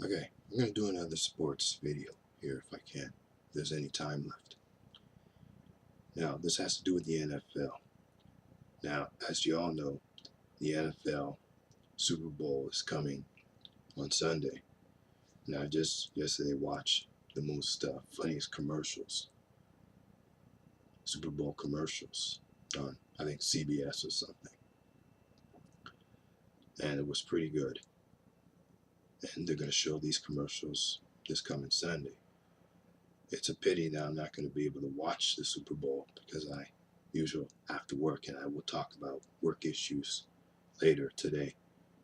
Okay, I'm going to do another sports video here if I can, if there's any time left. Now, this has to do with the NFL. Now, as you all know, the NFL Super Bowl is coming on Sunday. And I just yesterday watched the most funniest commercials, Super Bowl commercials on, I think, CBS or something. And it was pretty good. And they're going to show these commercials this coming Sunday. It's a pity that I'm not going to be able to watch the Super Bowl because I usually have to work, and I will talk about work issues later today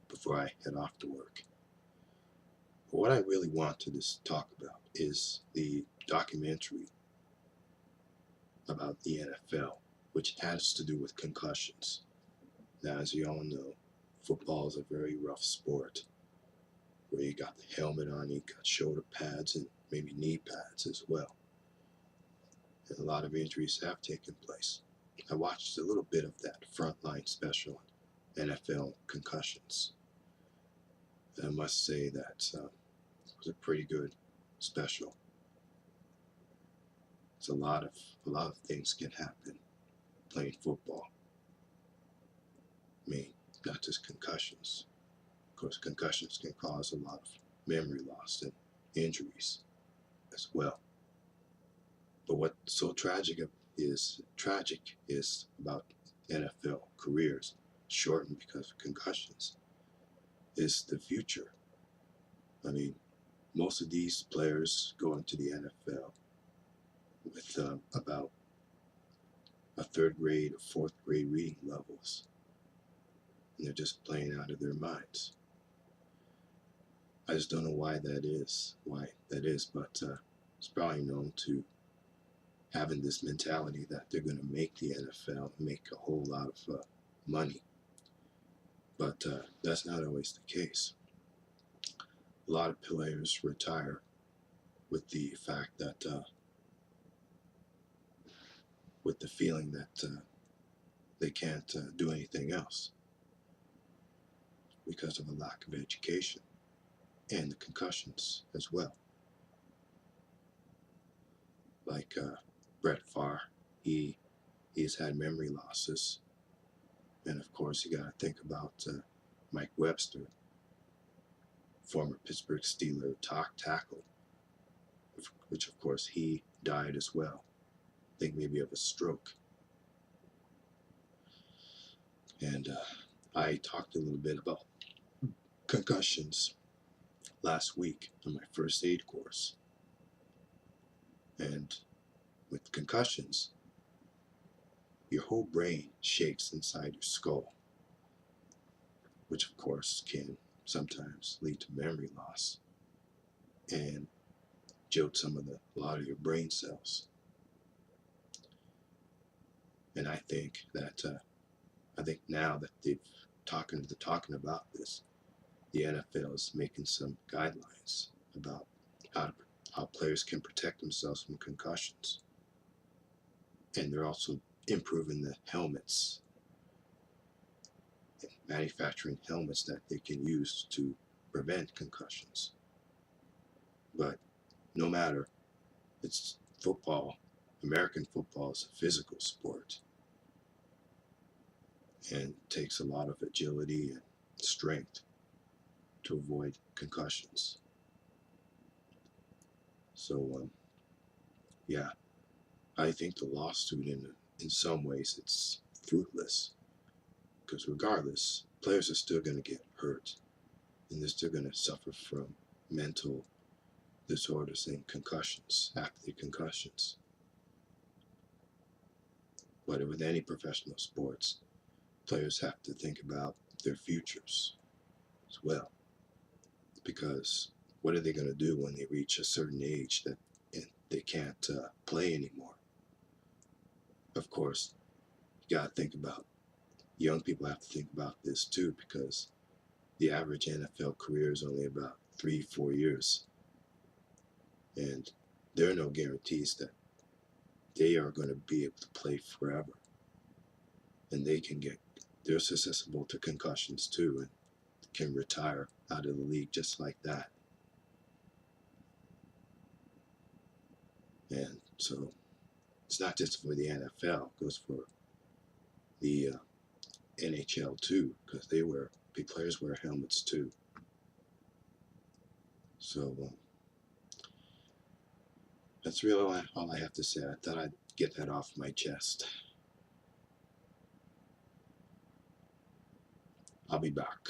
before I head off to work. But what I really want to just talk about is the documentary about the NFL, which has to do with concussions. Now, as you all know, football is a very rough sport where you got the helmet on, you got shoulder pads, and maybe knee pads as well. And a lot of injuries have taken place. I watched a little bit of that Frontline special, NFL Concussions. And I must say that it was a pretty good special. It's a lot of things can happen playing football. I mean, not just concussions. Of course, concussions can cause a lot of memory loss and injuries as well. But what's so tragic is about NFL careers shortened because of concussions is the future. I mean, most of these players go into the NFL with about a third grade or fourth grade reading levels, and they're just playing out of their minds. I just don't know why that is, but it's probably known to having this mentality that they're going to make the NFL and make a whole lot of money. But that's not always the case. A lot of players retire with the fact that, with the feeling that they can't do anything else because of a lack of education and the concussions as well. Like Brett Favre, he's had memory losses, and of course you got to think about Mike Webster, former Pittsburgh Steeler tackle, which of course he died as well. I think maybe of a stroke. And I talked a little bit about concussions last week on my first aid course. And with concussions, your whole brain shakes inside your skull, which of course can sometimes lead to memory loss and jolt a lot of your brain cells. And I think now that they've talking about this, the NFL is making some guidelines about how players can protect themselves from concussions, and they're also improving the helmets, and manufacturing helmets that they can use to prevent concussions. But no matter, it's football. American football is a physical sport and takes a lot of agility and strength to avoid concussions. So yeah, I think the lawsuit in some ways it's fruitless, because regardless, players are still going to get hurt, and they're still going to suffer from mental disorders and concussions after the concussions. But with any professional sports, players have to think about their futures as well, because what are they going to do when they reach a certain age that they can't play anymore? Of course, you got to think about, young people have to think about this too, because the average NFL career is only about 3-4 years, and there are no guarantees that they are going to be able to play forever, and they're susceptible to concussions too, and can retire out of the league just like that. And so it's not just for the NFL, it goes for the NHL too, because the players wear helmets too. So that's really all I have to say. I thought I'd get that off my chest. I'll be back.